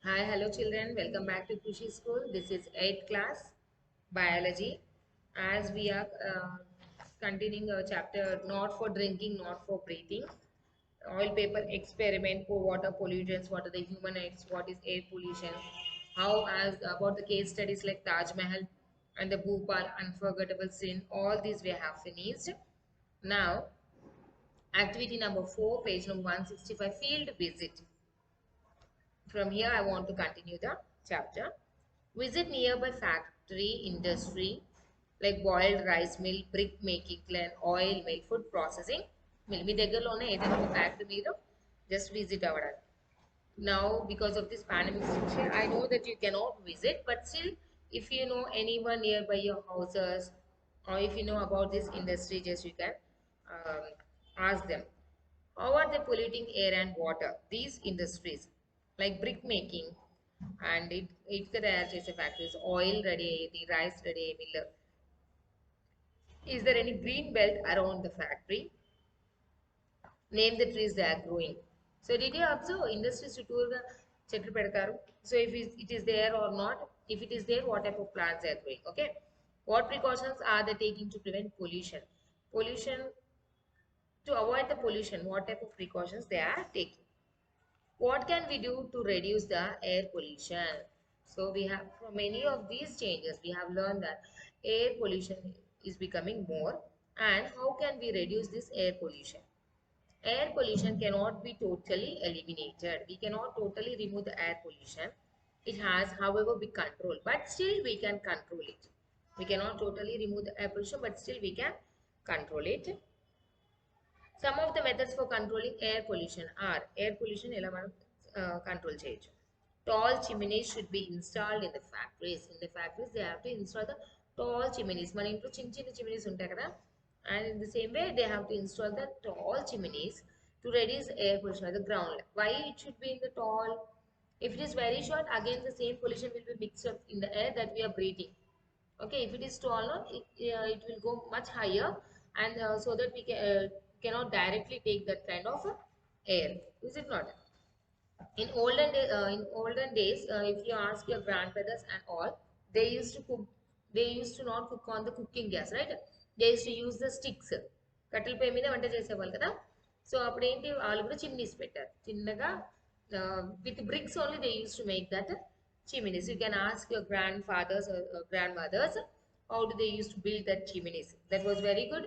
Hi, hello children. Welcome back to Kushi School. This is 8th class biology. As we are continuing our chapter, not for drinking, not for breathing. Oil paper experiment for water pollutants, what are the human rights, what is air pollution, how as about the case studies like Taj Mahal and the Bhopal unforgettable sin. All these we have finished. Now, activity number 4, page number 165, field visit. From here, I want to continue the chapter. Visit nearby factory, industry like boiled rice mill, brick making plant, oil mill, food processing mill. మీ దగ్గరలోనే ఏదైనా ఒక factory మీద just visit అవ్వడానికి. Now, because of this pandemic situation, I know that you cannot visit, but still, if you know anyone nearby your houses, or if you know about this industry, just you can um, ask them. How are they polluting air and water? These industries, like brick making, and it తయారు చేసే factories, oil ready అయ్యేది, rice ready అయ్యే mill. Is there any green belt around the factory? Name the trees they are growing. So did you observe industries చుట్టూరుగా చెట్లు పెడతారు? So if it is there or not, if it is there, what type of plants they are growing? Okay. What precautions are they taking to prevent pollution? Pollution, to avoid the pollution, what type of precautions they are taking? What can we do to reduce the air pollution? So we have, from many of these changes, we have learned that air pollution is becoming more, and how can we reduce this air pollution? Air pollution cannot be totally eliminated. We cannot totally remove the air pollution. It has, however, be controlled, but still we can control it. We cannot totally remove the air pollution, but still we can control it. Some of the methods for controlling air pollution are air pollution ఎలా మనం control చేయొచ్చు. Tall chimneys should be installed in the factories. In the factories, they have to install the tall chimneys. మన ఇంట్లో చిన్న చిన్న chimneys ఉంటాయి కదా, and in the same way they have to install the tall chimneys to reduce air pollution at the ground level. Why it should be in the tall? If it is very short, again the same pollution will be mixed up in the air that we are breathing. Okay, if it is taller, it will go much higher, and so that we cannot directly take that kind of air. Is it not? In olden days, if you ask your grandfathers and all, they used to cook. They used to not cook on the cooking gas, right? They used to use the sticks. కట్టెల పొయ్యి మీద వంట చేసేవాళ్ళు కదా. So అప్పుడు ఏంటి, వాళ్ళు కూడా చిమ్నీస్ పెట్టారు చిన్నగా. With bricks only they use to make that chimneys. You can ask your grandfathers or grandmothers how do they used to build that chimneys. That was very good.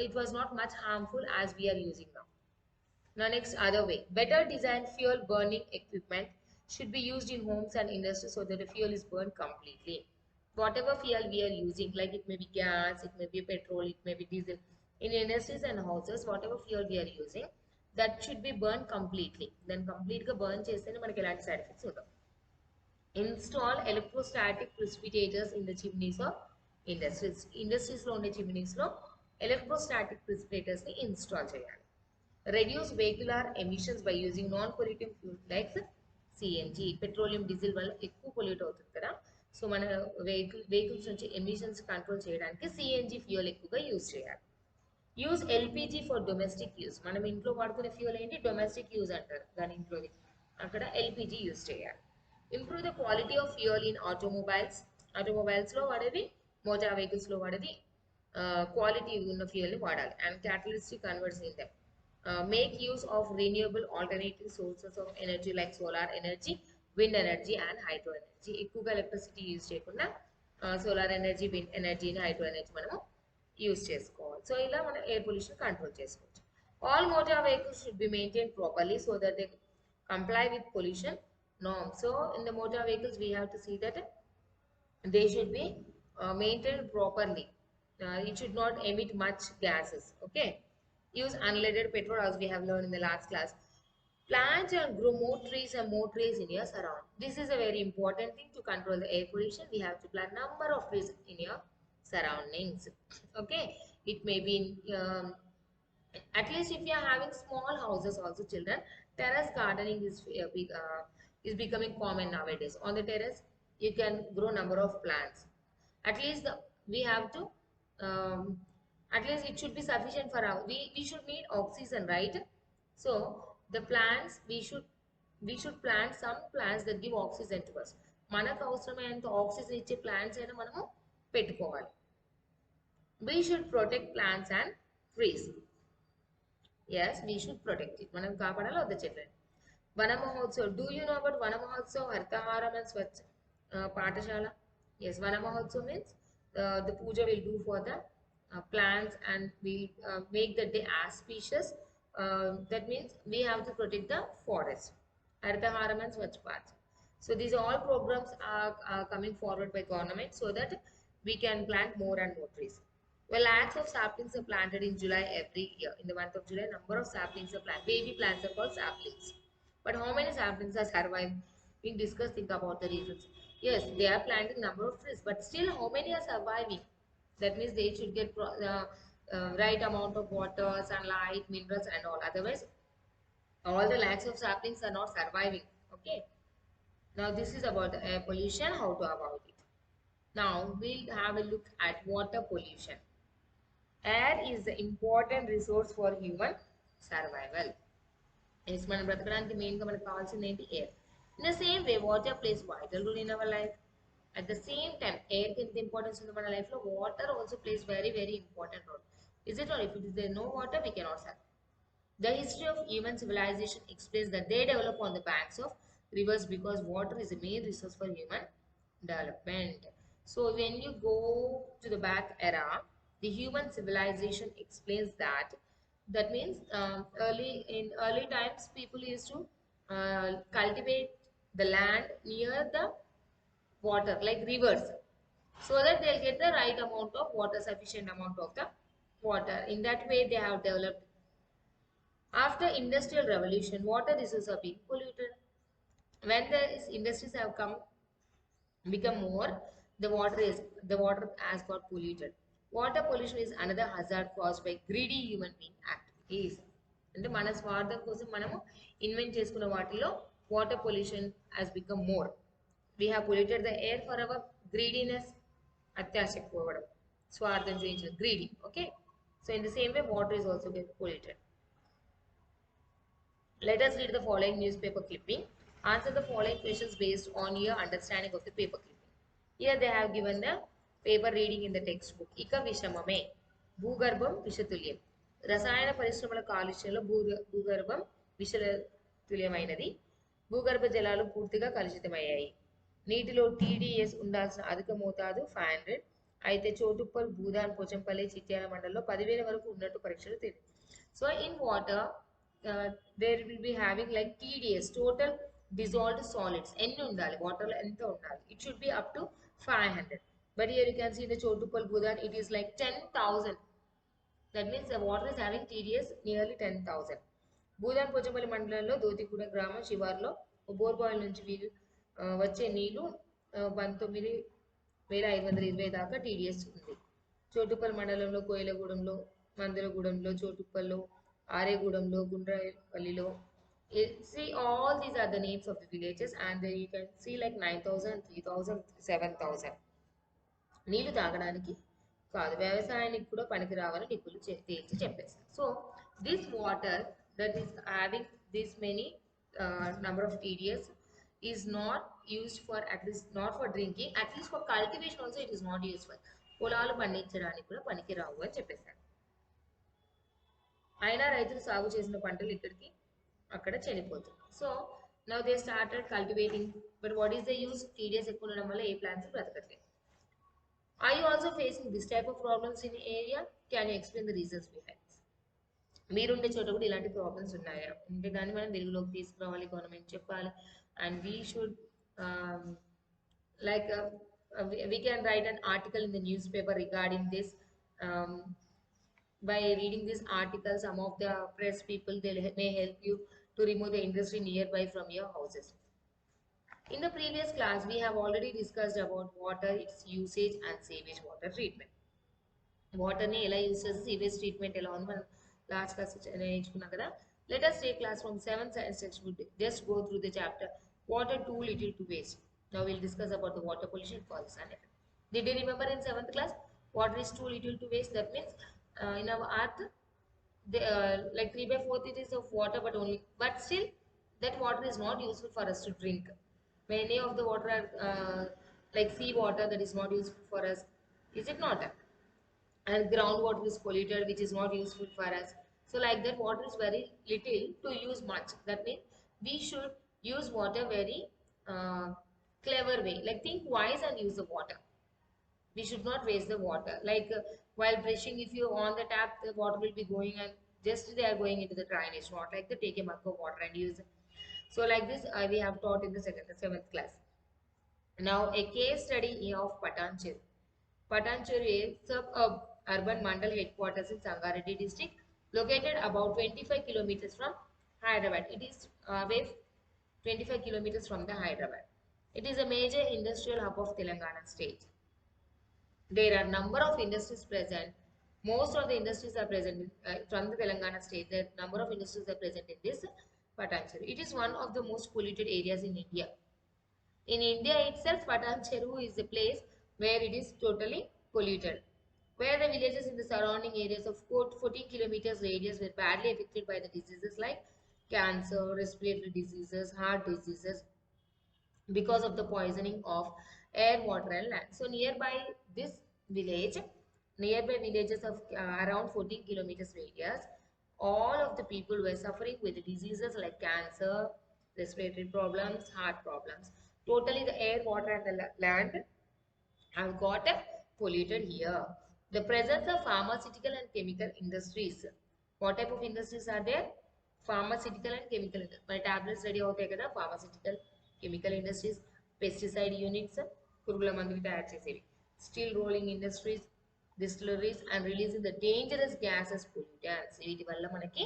It was not much harmful as we are using now. Now next, other way. Better designed fuel burning equipment should be used in homes and industries so that the fuel is burned completely. Whatever fuel we are using, like it may be gas, it may be petrol, it may be diesel, in industries and houses, whatever fuel we are using, that should be burned completely. Then complete గా burn చేస్తేనే మనకి ఎలాంటి side effects ఉండవు. Install electrostatic precipitators in the chimneys of industries. Industries లో ఉండే chimneys లో electrostatic precipitators ని install చేయాలి. Reduce vehicular emissions by using non-polluting fuel like CNG. Petroleum diesel వల్ల ఎక్కువ పొల్యూట్ అవుతుంది కదా, సో మన వెహికల్స్ నుంచి ఎమిషన్స్ కంట్రోల్ చేయడానికి సిఎన్జి ఫ్యూయల్ ఎక్కువగా యూజ్ చేయాలి. Use LPG for domestic use. మనం ఇంట్లో వాడుకునే ఫ్యూయల్ ఏంటి, డొమెస్టిక్ యూజ్ అంటారు దాని ఇంట్లోది, అక్కడ ఎల్పిజి యూజ్ చేయాలి. Improve the quality of fuel in automobiles. ఆటోమొబైల్స్లో వాడేది, మోటార్ వెహికల్స్లో వాడేది క్వాలిటీ ఉన్న ఫ్యూయల్ని వాడాలి. And catalytic converts in them. Make use of renewable alternative sources of energy like solar energy, wind energy and hydro energy. ఎక్కువగా electricity use చేయకుండా solar energy, wind ఎనర్జీని, హైడ్రో ఎనర్జీ మనము యూజ్ చేసుకోవాలి. సో ఇలా మనం ఎయిర్ పొల్యూషన్ కంట్రోల్ చేసుకోవచ్చు. All motor vehicles should be maintain properly so that they comply with pollution norms. So in the motor vehicles we have to see that they should be maintained properly. It should not emit much gases. Okay. Use unleaded petrol as we have learned in the last class. Plant and grow more trees and more trees in your surround. This is a very important thing to control the air pollution. We have to plant number of trees in your surroundings. Okay. It may be in, at least if you are having small houses also, children, terrace gardening is becoming common nowadays. On the terrace you can grow number of plants. At least we have to at least it should be sufficient for our, we should need oxygen, right? So the plants, we should we should plant some plants that give oxygen to us. మనకు అవసరమైనంత oxygen ఇచ్చే plants అయినా మనము పెట్టుకోవాలి. We should protect plants and trees. Yes, we should protect it. మనం కాపాడాలి వద్ద చెట్లని. వన Mahotsav. Do you know about వన మహోత్సవ్, హరితహారం and స్వచ్ఛ పాఠశాల? Yes, వన Mahotsav means the puja will do for the plants and we make the day auspicious. That means we have to protect the forest. Haritaharam and Swachh Path. So these all programs are coming forward by government so that we can plant more and more trees. Well, lakhs of saplings are planted in July every year. In the month of July, number of saplings are planted. Baby plants are called saplings. But how many saplings are surviving? We discuss, think about the reasons. Yes, they are planting number of trees, but still how many are surviving? That means they should get right amount of water, sunlight, minerals and all. Otherwise, all the lakhs of saplings are not surviving. Okay. Now this is about the air pollution, how to avoid it. Now we'll have a look at water pollution. Air is the important resource for human survival. Yes, మనం బ్రతకడానికి మెయిన్గా మనకు కావాల్సింది ఏంటి? Air. In the same way, water plays vital role in our life. At the same time, air కి ఎంత importance ఉంది మన లైఫ్లో, water also plays very very important role. Is it or if it is there no water, we cannot survive. The history of human civilization explains that they develop on the banks of rivers because water is a main resource for human development. So when you go to the back era, the human civilization explains that. That means in early times, people used to cultivate the land near the water, like rivers, so that they'll get the right amount of water, sufficient amount of the water. In that way, they have developed. After industrial revolution, water resources are being polluted. When the industries have become more, the water has got polluted. Water pollution is another hazard caused by greedy human being activities. అంటే మన స్వార్థం కోసం మనము invent చేసుకున్న వాటిలో water pollution has become more. We have polluted the air for our greediness, అత్యాశ ఎక్కువడం, స్వార్థం చూపించిన greedy. Okay, so in the same way, water is also getting polluted. Let us read the following newspaper clipping. Answer the following questions based on your understanding of the paper clipping. Here they have given the paper reading in the textbook. Ika vishamame. Bhugarbham vishatulyam. రసాయన పరిశ్రమల కాలుష్యంలో భూగర్భం విషతుల్యమైనది. భూగర్భ జలాలు పూర్తిగా కలుషితమయ్యాయి. నీటిలో TDS ఉండాల్సిన అధిక మోతాదు 500. అయితే చోటుప్పల్, భూదాన్, పోచంపల్లి, చిట్యాల మండలంలో 10,000 వరకు ఉన్నట్టు పరీక్షలు తెలియదు. So in water there will be having like TDS, total dissolved solids. ఎన్ని ఉండాలి వాటర్లో, ఎంత ఉండాలి? It should be up to 500. But here you can see the Chotupal Bhudan, it is like 10,000. That means the water is having TDS nearly 10,000. Bhoodan Pochampally మండలంలో దోతిగూడ గ్రామం శివార్లో బోర్బాయిల్ నుంచి వచ్చే నీళ్లు 19,520 దాకా TDS ఉంది. చోటుప్పల్ మండలంలో కోయిలగూడెంలో, మందరగూడెంలో, చోటుప్పల్లో, ఆరేగూడెంలో, గుండ్రపల్లిలో. See, all these are the names of the villages and there you can see like 9,000, 3,000, 7,000. నీళ్లు తాగడానికి కాదు, వ్యవసాయానికి కూడా పనికి రావాలని నిపుణులు తేల్చి చెప్పేస్తారు. So this water that is having this many number of TDS is not used for, at least not for drinking, at least for cultivation also it is not useful. పొలాలు పండించడానికి కూడా పనికి రావు అని చెప్పేశారు. అయినా రైతులు సాగు చేసిన పంటలు ఇక్కడికి అక్కడ చనిపోతుంది. So now they started cultivating, but what is the use? TDS ఎక్కువ ఉండడం వల్ల ఏ plants బ్రతకట్లేదు. Are you also facing this type of problems in the area? Can you explain the reasons behind this? మీరుండే చోట కూడా ఇలాంటి ప్రాబ్లమ్స్ ఉన్నాయా? ఉంటే దాన్ని మనం వెలుగులోకి తీసుకురావాలి, గవర్నమెంట్ చెప్పాలి. And we should like we can write an article in the newspaper regarding this. By reading this article, some of the press people, they may help you to remove the industry nearby from your houses. In the previous class, we have already discussed about water, its usage and sewage water treatment. Water ni ela use chesi, sewage treatment ela undi manam last class నేర్చుకున్నాం కదా. Let us take class from 7th science textbook. Just go through the chapter water too little to waste. Now we'll discuss about the water pollution causes and effect. Did you remember in 7th class water is too little to waste? That means in our earth, like 3/4 it is of water, but still that water is not useful for us to drink. Many of the water are like sea water that is not useful for us, is it not? And groundwater is polluted, which is not useful for us. So like that, water is very little to use much. That means we should use water very uh, clever way. Like think wise and use the water. We should not waste the water. Like while brushing, if you on the tap, the water will be going and just they are going into the drainage. Not like the take a mug of water and use it. So like this, we have taught in the seventh class. Now a case study of Patancheru. Patancheru is suburban mandal headquarters in Sangareddy district, located about 25 kilometers from Hyderabad. It is away 25 kilometers from the Hyderabad. It is a major industrial hub of Telangana state. There are number of industries present. Most of the industries are present from the Telangana state. The number of industries are present in this Patancheru. It is one of the most polluted areas in India. In India itself, Patancheru is a place where it is totally polluted, where the villages in the surrounding areas of 14 kilometers radius were badly affected by the diseases like cancer, respiratory diseases, heart diseases, because of the poisoning of air, water and land. So this village, nearby villages of around 14 kilometers radius, all of the people were suffering with diseases like cancer, respiratory problems, heart problems. Totally the air, water and the land have got polluted here. The presence of pharmaceutical and chemical industries. What type of industries are there? Pharmaceutical and chemical industries. My tablets ready होते हैं pharmaceutical, chemical industries, pesticide units, పురుగుల మందులు తయారు చేసేవి, steel rolling industries, distilleries and releasing the dangerous gases pollutants. వీటి వల్ల మనకి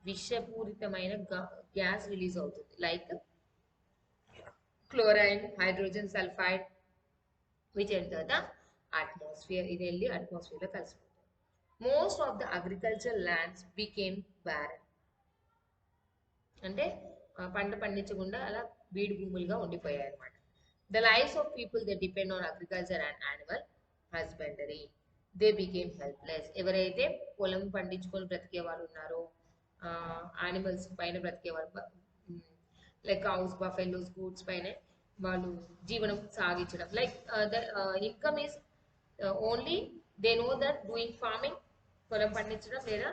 విషపూరితమైన గ్యాస్ రిలీజ్ అవుతుంది, like chlorine, hydrogen sulfide, which enter the atmosphere. ఇది వెళ్ళి atmosphere లో కలిసిపోతుంది. Most of the agricultural lands became barren. అంటే పంట పండించకుండా అలా బీడు భూములుగా ఉండిపోయాయి అన్నమాట. The lifes of people they depend on agriculture and animal husbandry, they became helpless. ఎవరైతే పొలం పండించుకొని బ్రతికే వాళ్ళు ఉన్నారో, యానిమల్స్ పైన బ్రతికే వాళ్ళు, లైక్ కౌస్, బఫెలోస్, గూడ్స్ పైన వాళ్ళు జీవనం సాగించడం, like the income is only they know that doing farming, పొలం పండించడం లేదా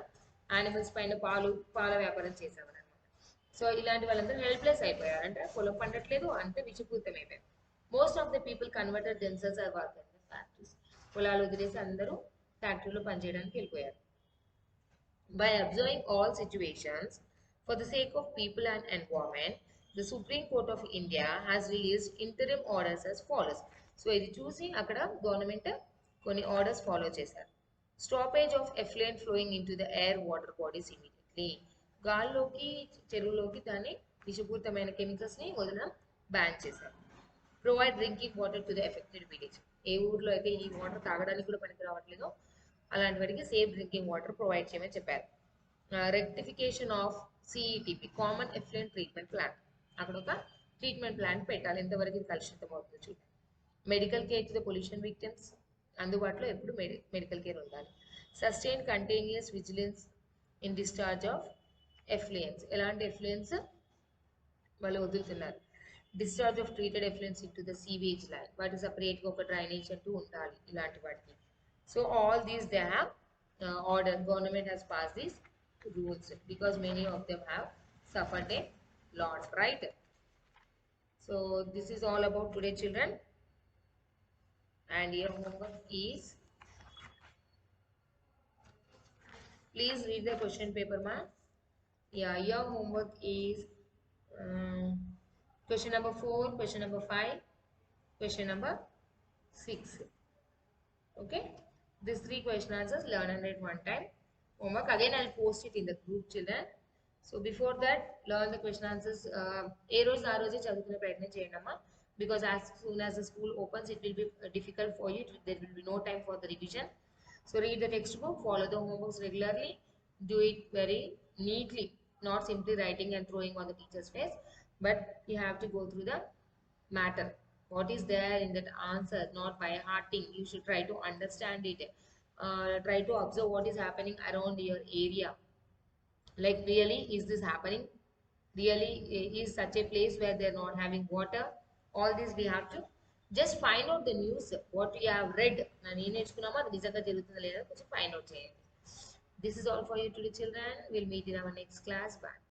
యానిమల్స్ పైన పాల వ్యాపారం చేసేవారు అనమాట. సో ఇలాంటి వాళ్ళందరూ హెల్ప్లెస్ అయిపోయారు, అంటే పొలం పండట్లేదు, అంతే విషపూరితం అయిపోయారు. Most of the people converted themselves are worker in factories. పొలాలు వదిలేసి అందరూ ఫ్యాక్టరీలో పనిచేయడానికి వెళ్ళిపోయారు. By observing all situations for the sake of people and environment, the Supreme Court of India has released interim orders as follows. So ఇది చూసి అక్కడ government కొన్ని ఆర్డర్స్ ఫాలో చేశారు. Stoppage of effluent flowing into the air, water bodies immediately. గాల్లోకి, చెరువులోకి దాన్ని విషపూరితమైన కెమికల్స్ని వదలడం బ్యాన్ చేశారు. Provide drinking water to the affected village. ఏ ఊర్లో అయితే ఈ వాటర్ తాగడానికి కూడా పనికి రావట్లేదో అలాంటి వాటికి సేఫ్ డ్రింకింగ్ వాటర్ ప్రొవైడ్ చేయమని చెప్పారు. Rectification of CETP, common effluent treatment plan. అక్కడ ఒక ట్రీట్మెంట్ ప్లాన్ పెట్టాలి, ఎంతవరకు ఇది కలుషితం అవుతుందో చూడాలి. Medical care to the pollution victims, అందుబాటులో ఎప్పుడు మెడికల్ కేర్ ఉండాలి. Sustain continuous vigilance in discharge of effluents, ఎలాంటి ఎఫ్లూయెన్స్ వాళ్ళు వదులుతున్నారు. Discharge of treated effluents into the sewage line, వాటి సపరేట్గా ఒక డ్రైనేజ్ అంటూ ఉండాలి ఇలాంటి వాటికి. So all these they have ordered. Government has passed these rules because many of them have suffered a lot, right? So this is all about today, children. And your homework is, please read the question paper, ma. Yeah, your homework is question number 4, question number 5, question number 6. Okay. These 3 question answers learn and read one time. Homework again I'll post it in the group, children. So before that, learn the question answers. ఏ రోజు ఆ రోజే చదువుకునే ప్రయత్నం చేయండి అమ్మా, because as soon as the school opens it will be difficult for you. There will be no time for the revision. So read the textbook, follow the homeworks regularly, do it very neatly, not simply writing and throwing on the teacher's face, but you have to go through the matter. What is there in that answer, not by hearting. You should try to understand it. Try to observe what is happening around your area. Like really, is this happening? really is such a place where they're not having water. All this we have to just find out the news, what we have read. నన్ను ఏం నేర్చుకున్నామో అది నిజంగా జరుగుతుందా లేదా కొంచెం find out చేయండి. This is all for you today, children. We'll meet in our next class. Bye.